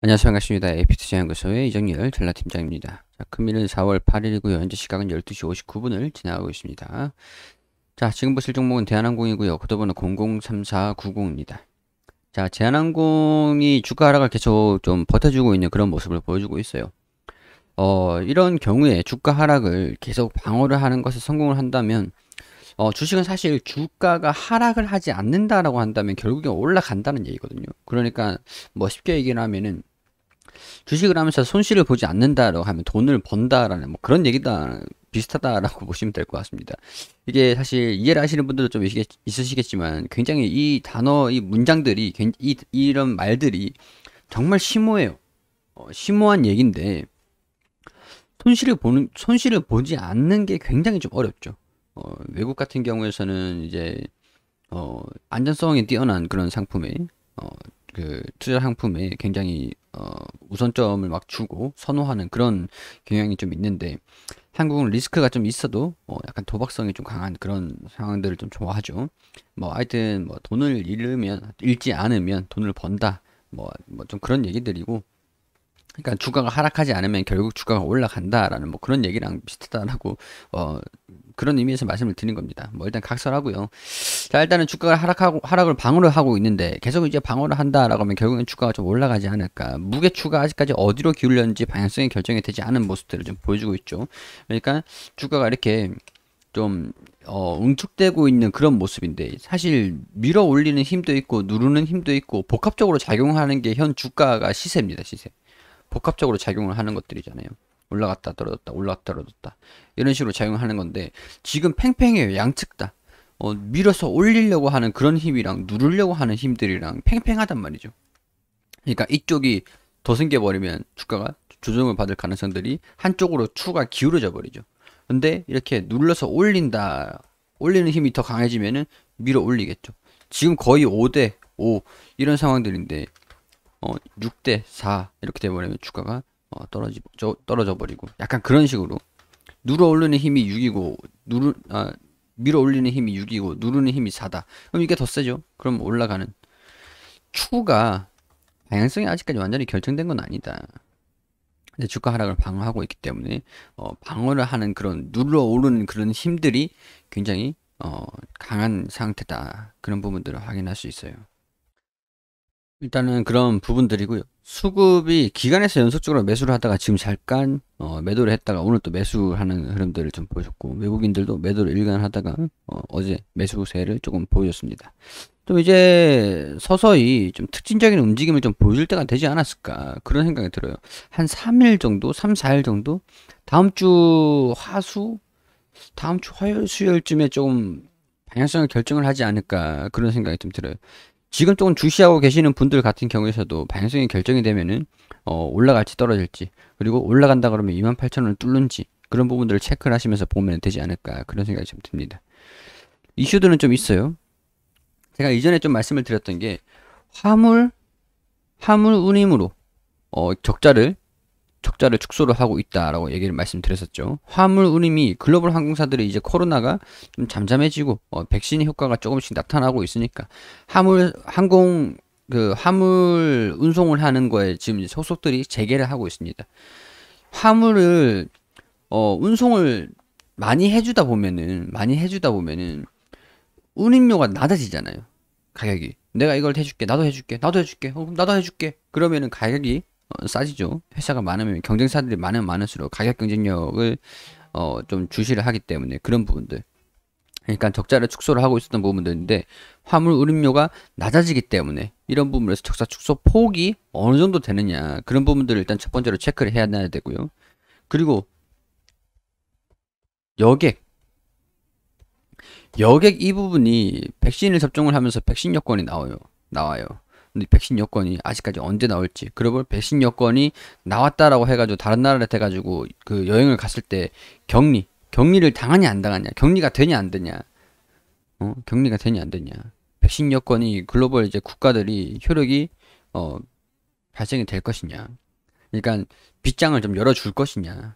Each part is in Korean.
안녕하세요. 반갑습니다. APT장연구소의 이정열 전략팀장입니다. 자, 금일은 4월 8일이고요. 현재 시각은 12시 59분을 지나가고 있습니다. 자, 지금 보실 종목은 대한항공이고요. 코드번호 003490입니다. 자, 대한항공이 주가 하락을 계속 좀 버텨주고 있는 그런 모습을 보여주고 있어요. 이런 경우에 주가 하락을 계속 방어를 하는 것에 성공을 한다면 주식은 사실 주가가 하락을 하지 않는다라고 한다면 결국에 올라간다는 얘기거든요. 그러니까 뭐 쉽게 얘기를 하면은 주식을 하면서 손실을 보지 않는다라고 하면 돈을 번다라는 뭐 그런 얘기다 비슷하다라고 보시면 될 것 같습니다. 이게 사실 이해를 하시는 분들도 좀 있으시겠지만 굉장히 이 단어, 이 문장들이 이런 말들이 정말 심오해요. 심오한 얘기인데 손실을 보지 않는 게 굉장히 좀 어렵죠. 외국 같은 경우에서는 이제 안전성이 뛰어난 그런 상품에 그 투자 상품에 굉장히 우선점을 막 주고 선호하는 그런 경향이 좀 있는데 한국은 리스크가 좀 있어도 약간 도박성이 좀 강한 그런 상황들을 좀 좋아하죠. 뭐 하여튼 뭐 돈을 잃지 않으면 돈을 번다. 뭐 좀 그런 얘기들이고 그러니까 주가가 하락하지 않으면 결국 주가가 올라간다라는 뭐 그런 얘기랑 비슷하다라고 그런 의미에서 말씀을 드린 겁니다. 뭐 일단 각설하고요. 자, 일단은 주가가 하락을 방어를 하고 있는데 계속 이제 방어를 한다라고 하면 결국엔 주가가 좀 올라가지 않을까. 무게추가 아직까지 어디로 기울였는지 방향성이 결정이 되지 않은 모습들을 좀 보여주고 있죠. 그러니까 주가가 이렇게 좀 응축되고 있는 그런 모습인데 사실 밀어 올리는 힘도 있고 누르는 힘도 있고 복합적으로 작용하는 게 현 주가가 시세입니다. 시세. 복합적으로 작용을 하는 것들이잖아요. 올라갔다 떨어졌다 올라갔다 떨어졌다 이런 식으로 작용하는 건데 지금 팽팽해요. 양측 다. 밀어서 올리려고 하는 그런 힘이랑 누르려고 하는 힘들이랑 팽팽하단 말이죠. 그러니까 이쪽이 더 생겨버리면 주가가 조정을 받을 가능성들이 한쪽으로 추가 기울어져 버리죠. 근데 이렇게 눌러서 올리는 힘이 더 강해지면은 밀어 올리겠죠. 지금 거의 5대 5 이런 상황들인데 6대 4 이렇게 돼버리면 주가가 떨어져 버리고 약간 그런 식으로 눌러 올리는 힘이 6이고 밀어 올리는 힘이 6이고 누르는 힘이 4다. 그럼 이게 더 세죠. 그럼 올라가는 추가 방향성이 아직까지 완전히 결정된 건 아니다. 근데 주가 하락을 방어하고 있기 때문에 방어를 하는 그런 눌러 오르는 그런 힘들이 굉장히 강한 상태다. 그런 부분들을 확인할 수 있어요. 일단은 그런 부분들이고요. 수급이 기관에서 연속적으로 매수를 하다가 지금 잠깐 매도를 했다가 오늘 또 매수하는 흐름들을 좀 보여줬고 외국인들도 매도를 일관하다가 어제 매수세를 조금 보여줬습니다. 좀 이제 서서히 좀 특징적인 움직임을 좀 보여줄 때가 되지 않았을까 그런 생각이 들어요. 한 3일 정도, 3, 4일 정도 다음 주 다음 주 화요일, 수요일쯤에 조금 방향성을 결정을 하지 않을까 그런 생각이 좀 들어요. 지금 조금 주시하고 계시는 분들 같은 경우에서도 방향성이 결정이 되면은 올라갈지 떨어질지 그리고 올라간다 그러면 28,000원을 뚫는지 그런 부분들을 체크를 하시면서 보면 되지 않을까 그런 생각이 좀 듭니다. 이슈들은 좀 있어요. 제가 이전에 좀 말씀을 드렸던 게 화물 운임으로 적자를 축소를 하고 있다라고 얘기를 말씀드렸었죠. 화물 운임이 글로벌 항공사들이 이제 코로나가 좀 잠잠해지고 백신 효과가 조금씩 나타나고 있으니까 화물 운송을 하는 거에 지금 이제 소속들이 재개를 하고 있습니다. 화물을 운송을 많이 해주다 보면은 운임료가 낮아지잖아요. 가격이. 내가 이걸 해줄게, 나도 해줄게, 그럼 나도 해줄게. 그러면은 가격이 싸지죠. 회사가 많으면 경쟁사들이 많으면 많을수록 가격 경쟁력을 좀 주시를 하기 때문에 그런 부분들. 그러니까 적자를 축소를 하고 있었던 부분들인데 화물 운임료가 낮아지기 때문에 이런 부분에서 적자 축소 폭이 어느 정도 되느냐 그런 부분들을 일단 첫 번째로 체크를 해야 되고요. 그리고 여객 이 부분이 백신을 접종을 하면서 백신 여권이 나와요. 근데 백신 여권이 아직까지 언제 나올지, 그리고 백신 여권이 나왔다라고 해가지고 다른 나라에 돼가지고 그 여행을 갔을 때 격리를 당하냐 안 당하냐, 격리가 되냐 안 되냐, 격리가 되냐 안 되냐. 백신 여권이 글로벌 이제 국가들이 효력이 발생이 될 것이냐. 그러니까 빗장을 좀 열어줄 것이냐.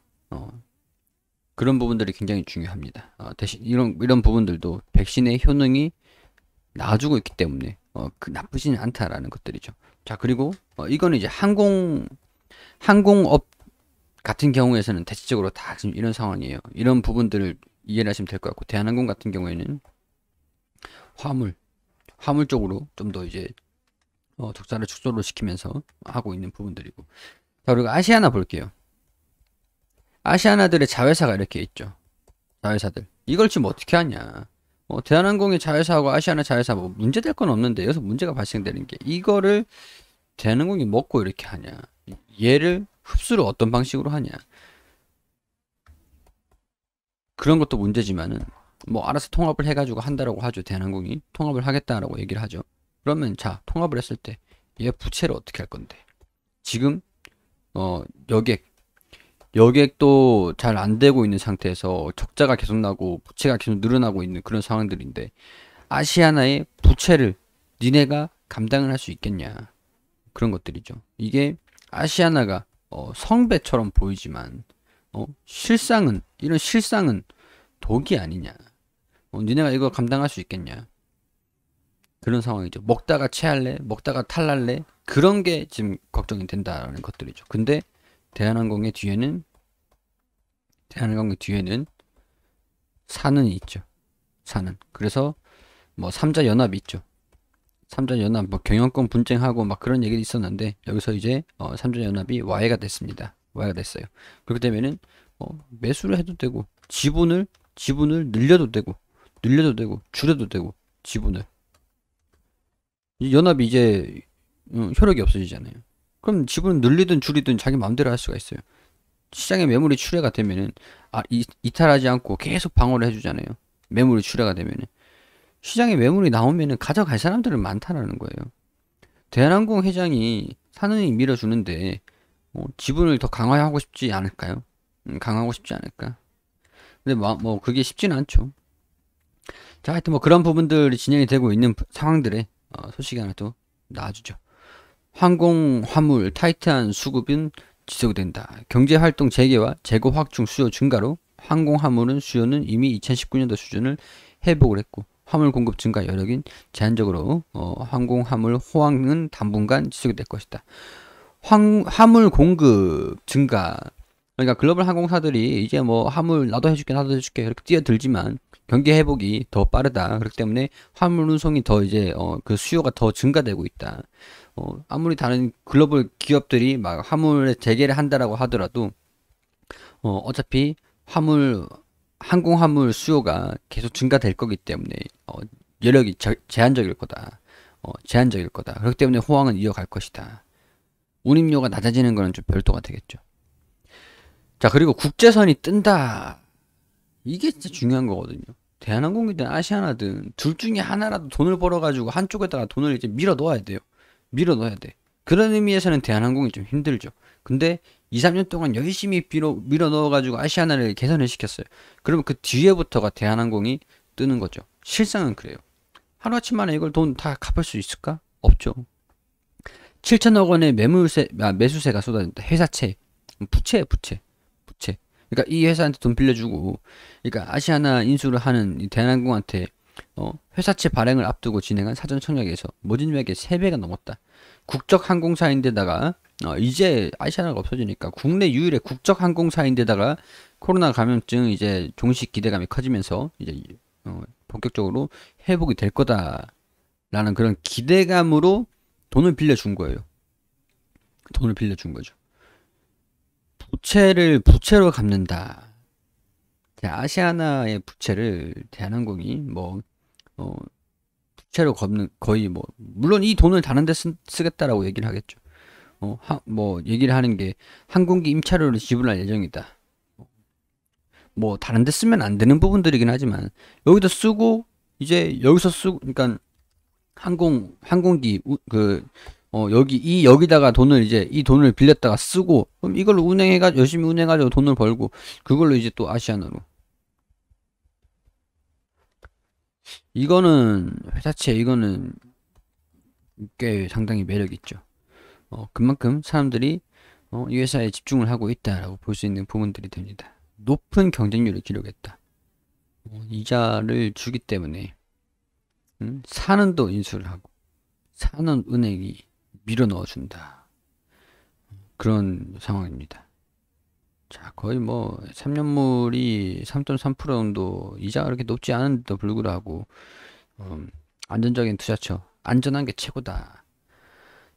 그런 부분들이 굉장히 중요합니다. 대신 이런 부분들도 백신의 효능이 나아지고 있기 때문에 나쁘지는 않다라는 것들이죠. 자, 그리고 이거는 이제 항공업 같은 경우에서는 대체적으로 다 지금 이런 상황이에요. 이런 부분들을 이해를 하시면 될 것 같고, 대한항공 같은 경우에는 화물, 화물 쪽으로 좀 더 이제 적자를 축소를 시키면서 하고 있는 부분들이고. 자, 그리고 아시아나 볼게요. 아시아나들의 자회사가 이렇게 있죠. 자회사들. 이걸 지금 어떻게 하냐. 대한항공의 자회사하고 아시아나 자회사 뭐 문제될 건 없는데 여기서 문제가 발생되는 게 이거를 대한항공이 먹고 이렇게 하냐. 얘를 흡수를 어떤 방식으로 하냐. 그런 것도 문제지만은 뭐 알아서 통합을 해가지고 한다라고 하죠. 대한항공이 통합을 하겠다라고 얘기를 하죠. 그러면 자, 통합을 했을 때 얘 부채를 어떻게 할 건데. 지금 어 여객 여객도 잘 안 되고 있는 상태에서 적자가 계속 나고 부채가 계속 늘어나고 있는 그런 상황들인데, 아시아나의 부채를 니네가 감당을 할 수 있겠냐. 그런 것들이죠. 이게 아시아나가 성배처럼 보이지만 실상은, 이런 실상은 독이 아니냐. 니네가 이거 감당할 수 있겠냐. 그런 상황이죠. 먹다가 체할래, 먹다가 탈날래, 그런 게 지금 걱정이 된다라는 것들이죠. 근데 대한항공의 뒤에는 대한항공의 뒤에는 산은이 있죠. 산은. 그래서 뭐 삼자 연합이 있죠. 삼자 연합 뭐 경영권 분쟁하고 막 그런 얘기도 있었는데, 여기서 이제 삼자 연합이 와해가 됐습니다. 와해가 됐어요. 그렇게 되면은 매수를 해도 되고 지분을 늘려도 되고 줄여도 되고 지분을, 이 연합이 이제 효력이 없어지잖아요. 그럼 지분을 늘리든 줄이든 자기 마음대로 할 수가 있어요. 시장에 매물이 출회가 되면은 이탈하지 않고 계속 방어를 해주잖아요. 매물이 출회가 되면은 시장에 매물이 나오면은 가져갈 사람들은 많다라는 거예요. 대한항공 회장이 산은이 밀어주는데 지분을 더 강화하고 싶지 않을까요? 강하고 싶지 않을까? 근데 뭐 그게 쉽지는 않죠. 자, 하여튼 뭐 그런 부분들이 진행이 되고 있는 상황들에 소식이 하나 또 나와주죠. 항공 화물 타이트한 수급은 지속된다. 경제활동 재개와 재고 확충 수요 증가로 항공 화물은 수요는 이미 2019년도 수준을 회복을 했고, 화물 공급 증가 여력인 제한적으로 항공 화물 호황은 당분간 지속이 될 것이다. 화물 공급 증가, 그러니까 글로벌 항공사들이 이제 뭐 화물 나도 해줄게 이렇게 뛰어들지만 경기 회복이 더 빠르다. 그렇기 때문에 화물 운송이 더 이제 그 수요가 더 증가되고 있다. 아무리 다른 글로벌 기업들이 막 화물에 재개를 한다라고 하더라도 어차피 항공 화물 수요가 계속 증가될 거기 때문에 여력이 제한적일 거다. 제한적일 거다. 그렇기 때문에 호황은 이어갈 것이다. 운임료가 낮아지는 거는 좀 별도가 되겠죠. 자, 그리고 국제선이 뜬다. 이게 진짜 중요한 거거든요. 대한항공이든 아시아나든 둘 중에 하나라도 돈을 벌어가지고 한쪽에다가 돈을 이제 밀어 넣어야 돼요. 밀어 넣어야 돼. 그런 의미에서는 대한항공이 좀 힘들죠. 근데 2, 3년 동안 열심히 밀어 넣어가지고 아시아나를 개선을 시켰어요. 그러면 그 뒤에부터가 대한항공이 뜨는 거죠. 실상은 그래요. 하루아침 만에 이걸 돈 다 갚을 수 있을까? 없죠. 7천억 원의 매수세가 쏟아진다. 회사채, 부채. 그러니까 이 회사한테 돈 빌려주고, 그러니까 아시아나 인수를 하는 이 대한항공한테 회사채 발행을 앞두고 진행한 사전 청약에서 모집액의 3배가 넘었다. 국적 항공사인데다가 이제 아시아나가 없어지니까 국내 유일의 국적 항공사인데다가 코로나 감염증 이제 종식 기대감이 커지면서 이제 본격적으로 회복이 될 거다라는 그런 기대감으로 돈을 빌려준 거예요. 돈을 빌려준 거죠. 부채를 부채로 갚는다. 아시아나의 부채를 대한항공이 부채로 갚는, 거의 물론 이 돈을 다른 데 쓰겠다라고 얘기를 하겠죠. 얘기를 하는 게 항공기 임차료를 지불할 예정이다. 다른 데 쓰면 안 되는 부분들이긴 하지만 여기도 쓰고 이제 여기서 쓰고, 그러니까 항공기 여기다가 이 돈을 빌렸다가 쓰고, 그럼 이걸로 열심히 운행해가지고 돈을 벌고, 그걸로 이제 또 아시아나로. 이거는, 이거는 꽤 상당히 매력 있죠. 그만큼 사람들이, 이 회사에 집중을 하고 있다라고 볼 수 있는 부분들이 됩니다. 높은 경쟁률을 기록했다. 이자를 주기 때문에, 산은도 인수를 하고, 산은은행이 밀어 넣어준다. 그런 상황입니다. 자, 거의 뭐 3년물이 3.3% 정도 이자가 그렇게 높지 않은데도 불구하고 안전적인 투자처, 안전한 게 최고다.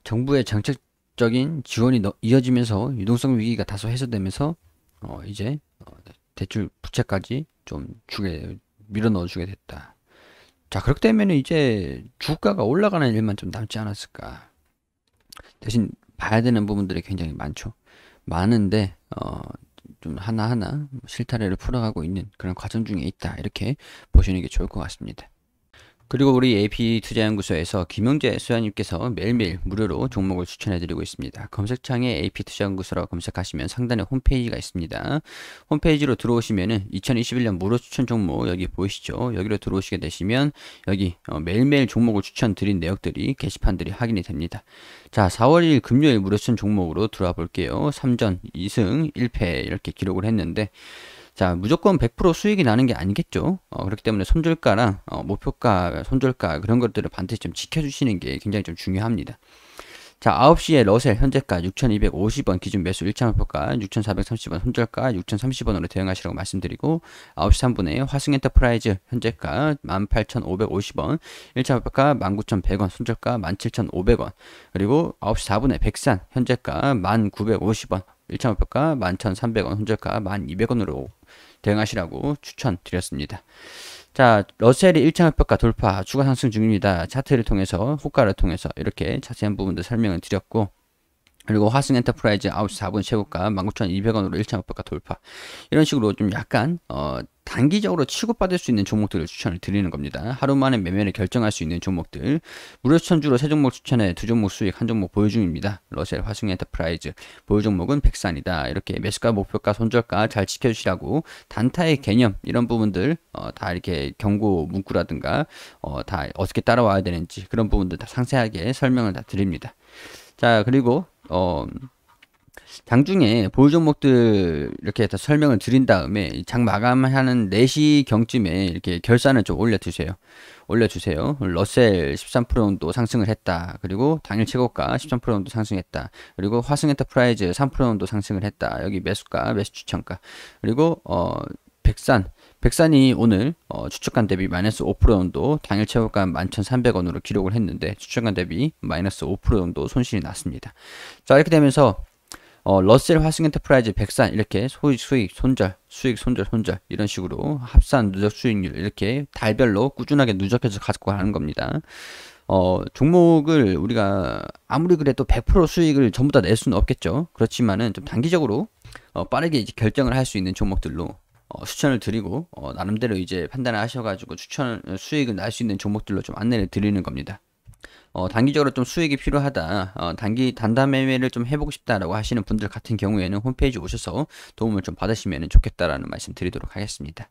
정부의 정책적인 지원이 이어지면서 유동성 위기가 다소 해소되면서 이제 대출 부채까지 좀 밀어 넣어주게 됐다. 자, 그렇게 되면 이제 주가가 올라가는 일만 좀 남지 않았을까. 대신 봐야 되는 부분들이 굉장히 많은데 좀 하나하나 실타래를 풀어가고 있는 그런 과정 중에 있다. 이렇게 보시는 게 좋을 것 같습니다. 그리고 우리 AP투자연구소에서 김영재 소장님께서 매일매일 무료로 종목을 추천해드리고 있습니다. 검색창에 AP투자연구소라고 검색하시면 상단에 홈페이지가 있습니다. 홈페이지로 들어오시면은 2021년 무료 추천 종목 여기 보이시죠? 여기로 들어오시게 되시면 여기 매일매일 종목을 추천드린 내역들이 게시판들이 확인이 됩니다. 자, 4월 1일 금요일 무료 추천 종목으로 들어와 볼게요. 3전 2승 1패 이렇게 기록을 했는데 자, 무조건 100% 수익이 나는 게 아니겠죠. 그렇기 때문에 손절가랑 목표가, 손절가 그런 것들을 반드시 좀 지켜주시는 게 굉장히 좀 중요합니다. 자, 9시에 러셀 현재가 6,250원 기준 매수 1차 목표가 6,430원 손절가 6,030원으로 대응하시라고 말씀드리고 9시 3분에 화승엔터프라이즈 현재가 18,550원 1차 목표가 19,100원 손절가 17,500원 그리고 9시 4분에 백산 현재가 1,950원 1차 목표가 11,300원 손절가 1,200원으로 대응하시라고 추천드렸습니다. 자, 러셀이 1차 목표가 돌파 추가 상승 중입니다. 차트를 통해서 호가를 통해서 이렇게 자세한 부분들 설명을 드렸고 그리고 화승 엔터프라이즈 9시 4분 최고가 19,200원으로 1차 목표가 돌파 이런 식으로 좀 약간 단기적으로 치고받을 수 있는 종목들을 추천을 드리는 겁니다. 하루 만에 매매를 결정할 수 있는 종목들 무료 추천주로 3종목 추천해 2종목 수익 1종목 보유 중입니다. 러셀 화승 엔터프라이즈 보유 종목은 백산이다. 이렇게 매수가 목표가 손절가 잘 지켜주시라고 단타의 개념 이런 부분들 다 이렇게 경고 문구라든가 다 어떻게 따라와야 되는지 그런 부분들 다 상세하게 설명을 다 드립니다. 자, 그리고 장중에 보유 종목들 이렇게 다 설명을 드린 다음에 장 마감하는 4시경쯤에 이렇게 결산을 좀 올려주세요. 러셀 13% 정도 상승을 했다. 그리고 당일 최고가 13% 정도 상승했다. 그리고 화승 엔터프라이즈 3% 정도 상승을 했다. 여기 매수가, 매수 추천가. 그리고 백산이 오늘 추천가 대비 마이너스 5% 정도 당일 최고가 11,300원으로 기록을 했는데 추천가 대비 마이너스 5% 정도 손실이 났습니다. 자, 이렇게 되면서 러셀 화승 엔터프라이즈 백산 이렇게 수익 손절 이런 식으로 합산 누적 수익률 이렇게 달별로 꾸준하게 누적해서 가지고 가는 겁니다. 종목을 우리가 아무리 그래도 100% 수익을 전부 다 낼 수는 없겠죠. 그렇지만은 좀 단기적으로 빠르게 이제 결정을 할 수 있는 종목들로 추천을 드리고 나름대로 이제 판단을 하셔가지고 수익을 날 수 있는 종목들로 좀 안내를 드리는 겁니다. 단기적으로 좀 수익이 필요하다. 단타 매매를 좀 해보고 싶다라고 하시는 분들 같은 경우에는 홈페이지 오셔서 도움을 좀 받으시면 좋겠다라는 말씀 드리도록 하겠습니다.